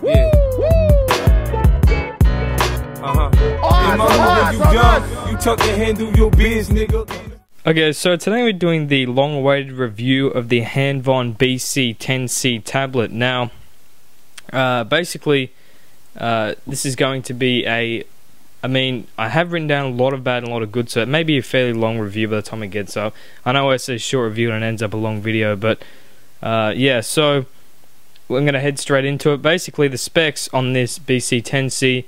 Yeah. Hey mama, when you young, you tuck and handle your biz, nigga. Okay, so today we're doing the long-awaited review of the Hanvon B10C tablet. Now, basically, this is going to be I have written down a lot of bad and a lot of good, so it may be a fairly long review by the time it gets up. I know I say a short review and it ends up a long video, but yeah, so I'm going to head straight into it. Basically, the specs on this BC10C,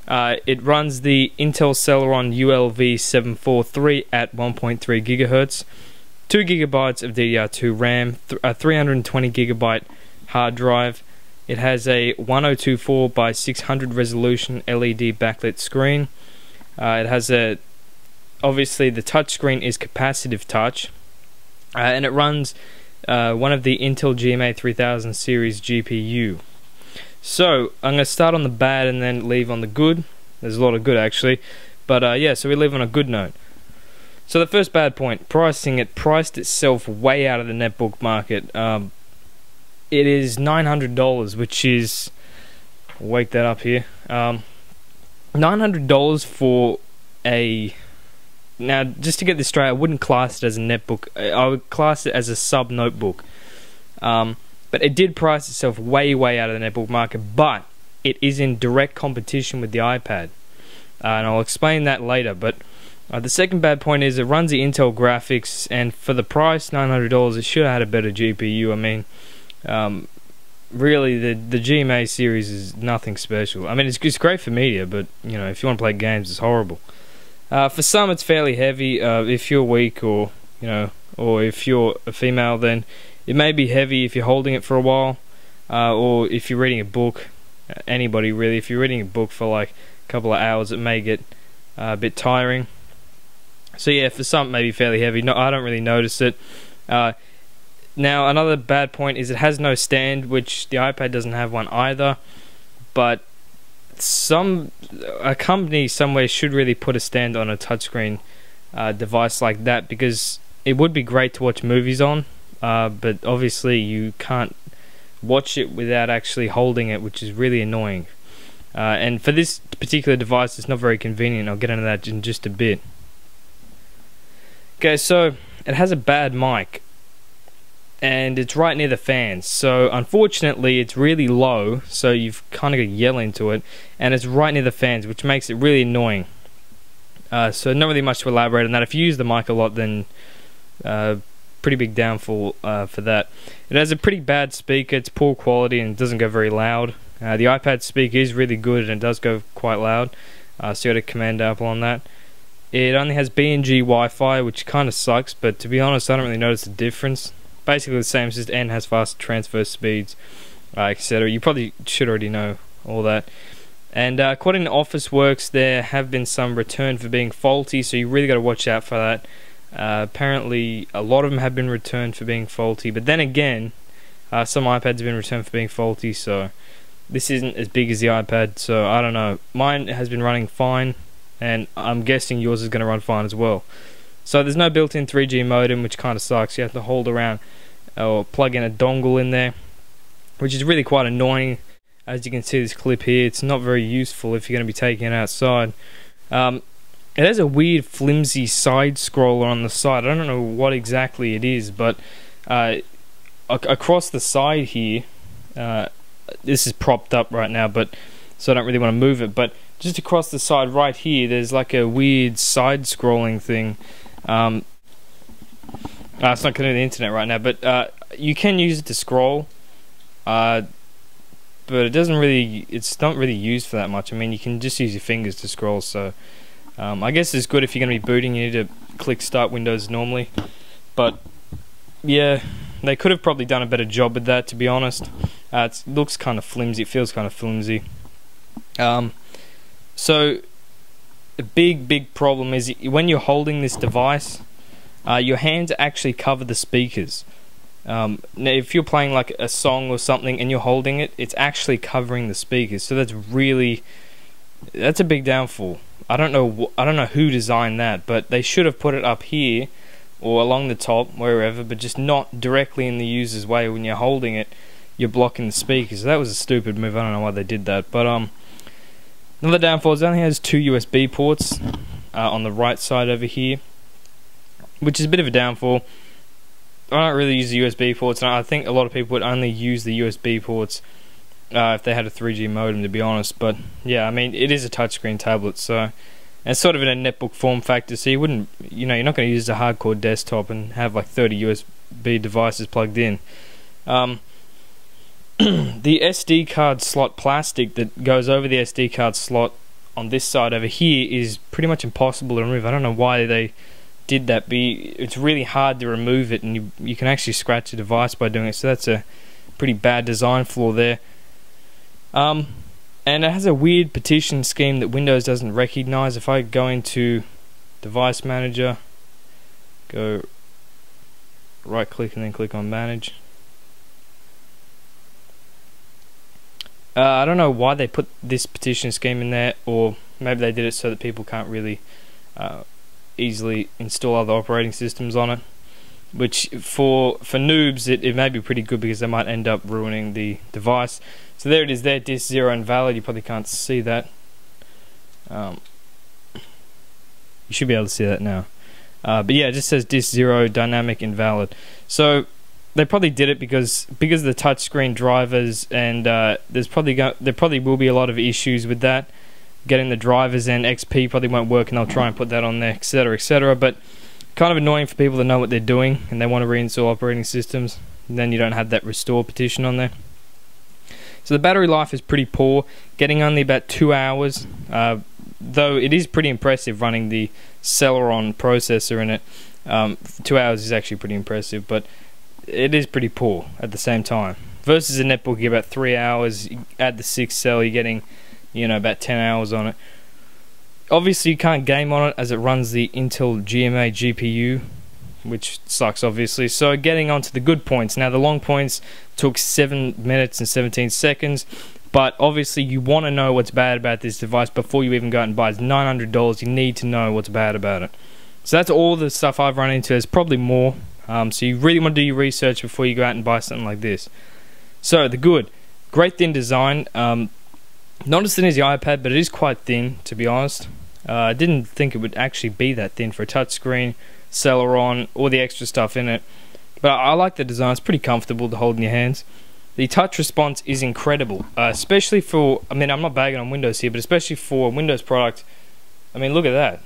it runs the Intel Celeron ULV743 at 1.3 GHz, 2 GB of DDR2 RAM, a 320 GB hard drive. It has a 1024 by 600 resolution LED backlit screen. It has obviously the touch screen is capacitive touch, and it runs one of the Intel GMA 3000 series GPU. So I'm going to start on the bad and then leave on the good. There's a lot of good actually, but yeah, so we leave on a good note. So the first bad point, pricing. It priced itself way out of the netbook market. It is $900, which is, wake that up here, $900 for a, now just to get this straight, I wouldn't class it as a netbook, I would class it as a sub notebook, but it did price itself way out of the netbook market, but it is in direct competition with the iPad, and I'll explain that later. But the second bad point is it runs the Intel graphics, and for the price, $900, it should have had a better GPU. I mean, really, the GMA series is nothing special. I mean, it's great for media, but you know, if you want to play games, it's horrible. For some, it's fairly heavy. If you're weak, or you know, or if you're a female, then it may be heavy if you're holding it for a while, or if you're reading a book. Anybody really, if you're reading a book for like a couple of hours, it may get a bit tiring. So yeah, for some, it may be fairly heavy. No, I don't really notice it. Now, another bad point is it has no stand, which the iPad doesn't have one either. But a company somewhere should really put a stand on a touchscreen device like that, because it would be great to watch movies on, but obviously you can't watch it without actually holding it, which is really annoying. And for this particular device, it's not very convenient. I'll get into that in just a bit. Okay, so it has a bad mic, and it's right near the fans, so unfortunately it's really low, so you've kind of got to yell into it, and it's right near the fans, which makes it really annoying. So not really much to elaborate on that. If you use the mic a lot, then pretty big downfall for that. It has a pretty bad speaker. It's poor quality and it doesn't go very loud. The iPad speaker is really good and it does go quite loud, so you got to commend Apple on that. It only has BNG Wi-Fi, which kind of sucks, but to be honest, I don't really notice the difference. Basically the same, it's just N has faster transfer speeds, etc. You probably should already know all that. And according to Officeworks, there have been some return for being faulty, so you really got to watch out for that. Apparently a lot of them have been returned for being faulty, but then again, some iPads have been returned for being faulty, so this isn't as big as the iPad, so I don't know. Mine has been running fine, and I'm guessing yours is going to run fine as well. So there's no built-in 3G modem, which kind of sucks. You have to hold around or plug in a dongle in there, which is really quite annoying. As you can see this clip here, it's not very useful if you're going to be taking it outside. It has a weird flimsy side scroller on the side. I don't know what exactly it is, but across the side here, this is propped up right now, but so I don't really want to move it, but just across the side right here, there's like a weird side scrolling thing. It's not connected to the internet right now, but you can use it to scroll, but it's not really used for that much. I mean, you can just use your fingers to scroll, so I guess it's good if you're going to be booting. You need to click start Windows normally, but yeah, they could have probably done a better job with that, to be honest. It looks kind of flimsy, it feels kind of flimsy. So the big problem is when you're holding this device, your hands actually cover the speakers. Now if you're playing like a song or something and you're holding it, it's actually covering the speakers, so that's a big downfall. I don't know who designed that, but they should have put it up here or along the top, wherever, but just not directly in the user's way when you're holding it. you're blocking the speakers. That was a stupid move. I don't know why they did that. But another downfall is it only has 2 USB ports on the right side over here, which is a bit of a downfall. I don't really use the USB ports, and I think a lot of people would only use the USB ports if they had a 3G modem, to be honest. But yeah, I mean, it is a touchscreen tablet, so, and it's sort of in a netbook form factor, so you wouldn't, you're not going to use a hardcore desktop and have like 30 USB devices plugged in. The SD card slot plastic that goes over the SD card slot on this side over here is pretty much impossible to remove. I don't know why they did that, but it's really hard to remove it, and you can actually scratch the device by doing it, so that's a pretty bad design flaw there. And it has a weird partition scheme that Windows doesn't recognize. If I go into Device Manager, go right click and then click on Manage, I don't know why they put this partition scheme in there, or maybe they did it so that people can't really easily install other operating systems on it, which for noobs it may be pretty good, because they might end up ruining the device. So there it is there, disk 0 invalid. You probably can't see that. You should be able to see that now. But yeah, it just says disk 0 dynamic invalid. So they probably did it because of the touchscreen drivers, and there probably will be a lot of issues with that. Getting the drivers, and XP probably won't work, and they'll try and put that on there, etc, etc. But kind of annoying for people that know what they're doing and they want to reinstall operating systems, and then you don't have that restore petition on there. So the battery life is pretty poor, getting only about 2 hours, though it is pretty impressive running the Celeron processor in it. 2 hours is actually pretty impressive, but it is pretty poor at the same time. Versus a netbook, you get about 3 hours. You add the 6 cell, you're getting about 10 hours on it. Obviously you can't game on it as it runs the Intel GMA GPU, which sucks obviously. So getting on to the good points. Now the long points took 7 minutes and 17 seconds, but obviously you want to know what's bad about this device before you even go out and buy it. It's $900, you need to know what's bad about it. So that's all the stuff I've run into. There's probably more, so you really want to do your research before you go out and buy something like this. So the good, great thin design. Not as thin as the iPad, but it is quite thin, to be honest. I didn't think it would actually be that thin for a touchscreen, Celeron, all the extra stuff in it. But I like the design. It's pretty comfortable to hold in your hands. The touch response is incredible, especially for, I mean, I'm not bagging on Windows here, but especially for a Windows product. I mean, look at that.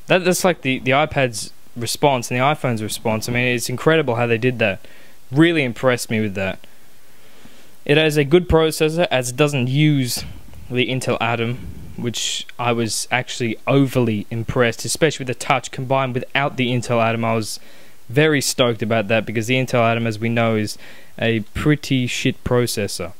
That's like the iPad's response and the iPhone's response. I mean, it's incredible how they did that. Really impressed me with that. It has a good processor, as it doesn't use the Intel Atom, which I was actually overly impressed, especially with the touch combined without the Intel Atom. I was very stoked about that, because the Intel Atom, as we know, is a pretty shit processor.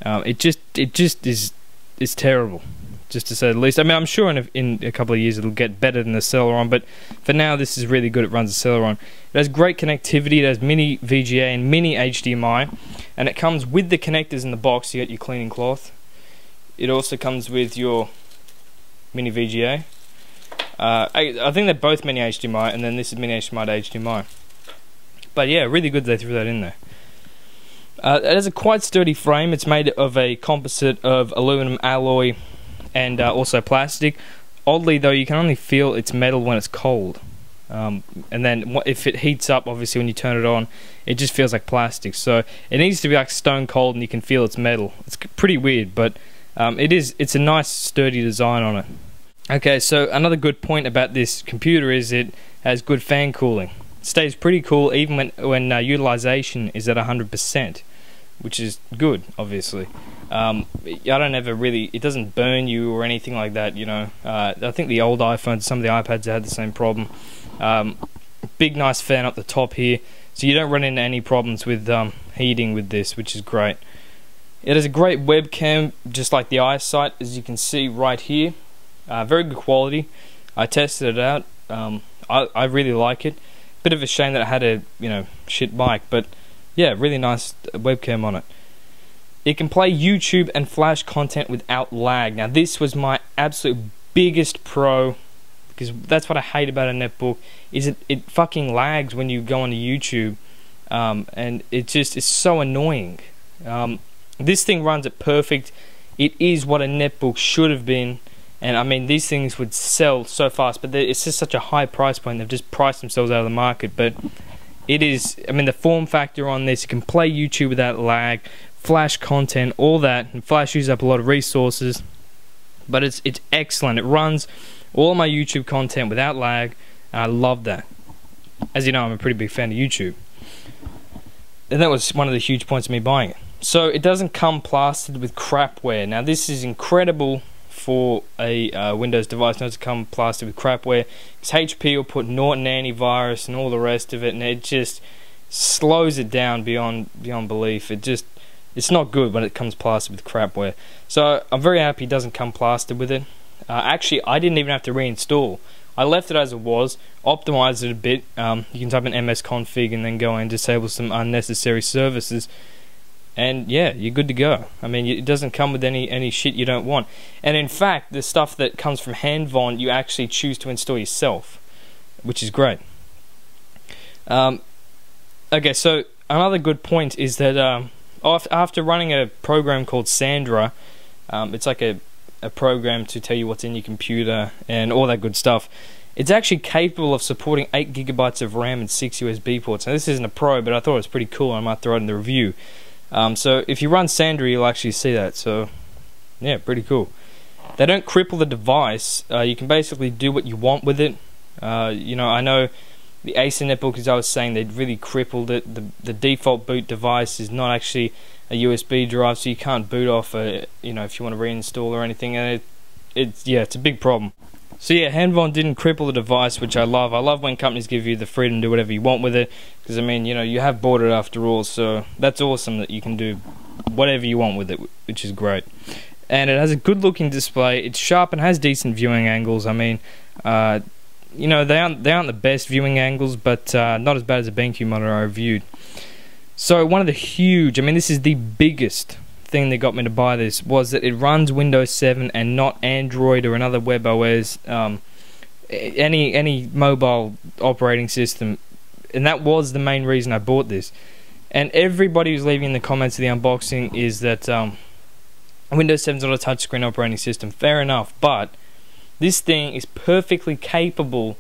It just is terrible, just to say the least. I mean, I'm sure in a couple of years it'll get better than the Celeron, but for now this is really good. It runs the Celeron. It has great connectivity. It has mini VGA and mini HDMI, and it comes with the connectors in the box. You get your cleaning cloth. It also comes with your mini VGA. I think they're both mini HDMI, and then this is mini HDMI to HDMI. But yeah, really good they threw that in there. It has a quite sturdy frame. It's made of a composite of aluminum alloy and also plastic. Oddly though, you can only feel it's metal when it's cold. And then if it heats up, obviously when you turn it on, it just feels like plastic. So it needs to be like stone cold and you can feel it's metal. It's pretty weird, but it's a nice sturdy design on it. Okay, so another good point about this computer is it has good fan cooling. It stays pretty cool even when utilization is at 100%, which is good, obviously. I don't ever really, it doesn't burn you or anything like that, I think the old iPhones, some of the iPads had the same problem. Big nice fan up the top here, so you don't run into any problems with heating with this, which is great. It has a great webcam, just like the iSight, as you can see right here. Very good quality. I tested it out. I really like it. Bit of a shame that it had a shit mic, but yeah, really nice webcam on it. It can play YouTube and Flash content without lag. Now this was my absolute biggest pro, because that's what I hate about a netbook, is it fucking lags when you go onto YouTube. and it just is so annoying. This thing runs it perfect. It is what a netbook should have been, and I mean these things would sell so fast, but it's just such a high price point. They've just priced themselves out of the market. But it is, I mean, the form factor on this, you can play YouTube without lag, Flash content, all that, and Flash uses up a lot of resources, but it's excellent. It runs all my YouTube content without lag, and I love that. As you know, I'm a pretty big fan of YouTube, and that was one of the huge points of me buying it. So it doesn't come plastered with crapware. Now this is incredible for a Windows device not to come plastered with crapware, because HP will put Norton antivirus and all the rest of it, and it just slows it down beyond belief. It's not good when it comes plastered with crapware. So I'm very happy it doesn't come plastered with it. Actually, I didn't even have to reinstall. I left it as it was, optimized it a bit. You can type in msconfig and then go and disable some unnecessary services, and yeah, you're good to go. I mean, it doesn't come with any shit you don't want. And in fact, the stuff that comes from Hanvon, you actually choose to install yourself, which is great. Okay, so another good point is that after running a program called Sandra, it's like a program to tell you what's in your computer and all that good stuff. It's actually capable of supporting 8 GB of RAM and 6 USB ports. Now this isn't a pro, but I thought it was pretty cool. I might throw it in the review. So if you run Sandra, you'll actually see that. So yeah, pretty cool. They don't cripple the device. You can basically do what you want with it. You know, I know the Acer netbook, as I was saying, they'd really crippled it. The default boot device is not actually a USB drive, so you can't boot off you know, if you want to reinstall or anything, and it's a big problem. So yeah, Hanvon didn't cripple the device, which I love. I love when companies give you the freedom to do whatever you want with it, because I mean, you know, you have bought it after all, so that's awesome that you can do whatever you want with it, which is great. And it has a good looking display. It's sharp and has decent viewing angles. I mean, you know, they aren't the best viewing angles, but not as bad as a BenQ monitor I reviewed. So one of the huge, I mean, this is the biggest thing that got me to buy this, was that it runs Windows 7 and not Android or another web OS, any mobile operating system, and that was the main reason I bought this. And everybody who's leaving in the comments of the unboxing is that Windows 7 is not a touchscreen operating system. Fair enough, but this thing is perfectly capable.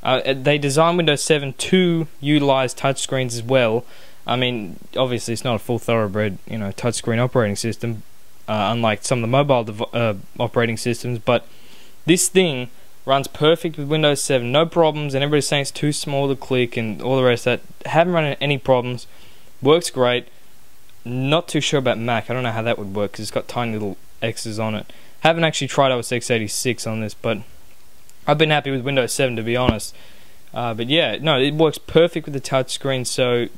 They designed Windows 7 to utilize touchscreens as well. I mean, obviously it's not a full thoroughbred, you know, touchscreen operating system, unlike some of the mobile operating systems, but this thing runs perfect with Windows 7, no problems, and everybody's saying it's too small to click and all the rest of that. Haven't run into any problems, works great. Not too sure about Mac. I don't know how that would work because it's got tiny little X's on it. Haven't actually tried OS x86 on this, but I've been happy with Windows 7, to be honest. But yeah, no, it works perfect with the touchscreen, so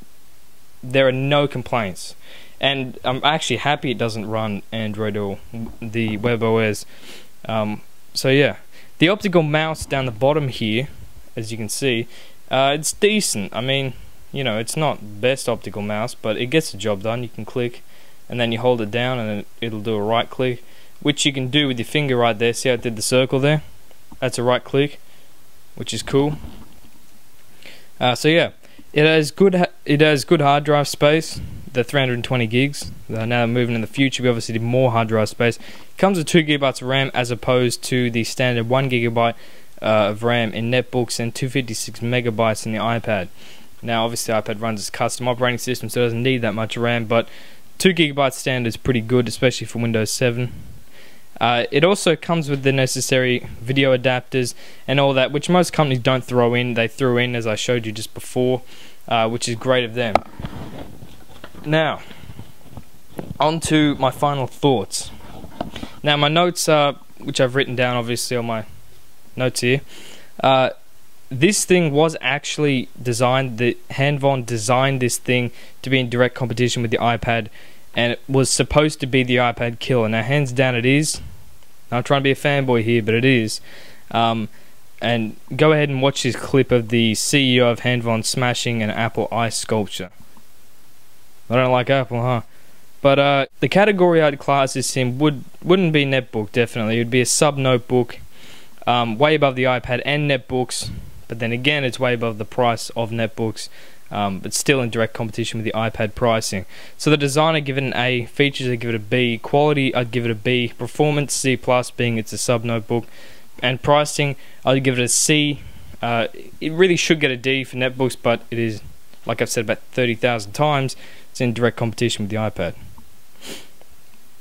there are no complaints. And I'm actually happy it doesn't run Android or the web OS. So yeah, the optical mouse down the bottom here, as you can see, it's decent. I mean, you know, it's not best optical mouse, but it gets the job done. You can click and then you hold it down and it'll do a right click, which you can do with your finger right there. See how it did the circle there? That's a right click, which is cool. So yeah, it has good hard drive space, the 320 gigs. Now moving in the future, we obviously need more hard drive space. It comes with 2 GB of RAM as opposed to the standard 1 GB of RAM in netbooks and 256 megabytes in the iPad. Now obviously the iPad runs its custom operating system, so it doesn't need that much RAM, but 2 GB standard is pretty good, especially for Windows 7. It also comes with the necessary video adapters and all that, which most companies don't throw in. They threw in, as I showed you just before, which is great of them. Now, on to my final thoughts. Now, my notes, which I've written down obviously on my notes here, this thing was actually designed, Hanvon designed this thing to be in direct competition with the iPad, and it was supposed to be the iPad killer. Now, hands down it is. I'm trying to be a fanboy here, but it is. And go ahead and watch this clip of the CEO of Hanvon smashing an Apple eye sculpture. I don't like Apple, huh? But the category I'd class this in wouldn't be netbook, definitely. It would be a sub-notebook, way above the iPad and netbooks. But then again, it's way above the price of netbooks. but still in direct competition with the iPad pricing. So the design, I give it an A, features, I give it a B, quality, I'd give it a B, performance, C+, being it's a sub notebook, and pricing, I'd give it a C. It really should get a D for netbooks, but it is, like I've said about 30,000 times, it's in direct competition with the iPad.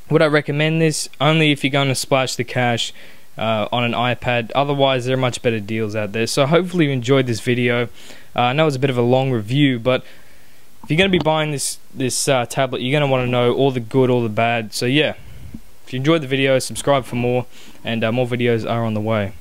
Would I recommend this? Only if you're going to splash the cash on an iPad. Otherwise, there are much better deals out there. So hopefully you enjoyed this video. I know it's a bit of a long review, but if you're going to be buying this tablet, you're going to want to know all the good, all the bad. So yeah, if you enjoyed the video, subscribe for more, and more videos are on the way.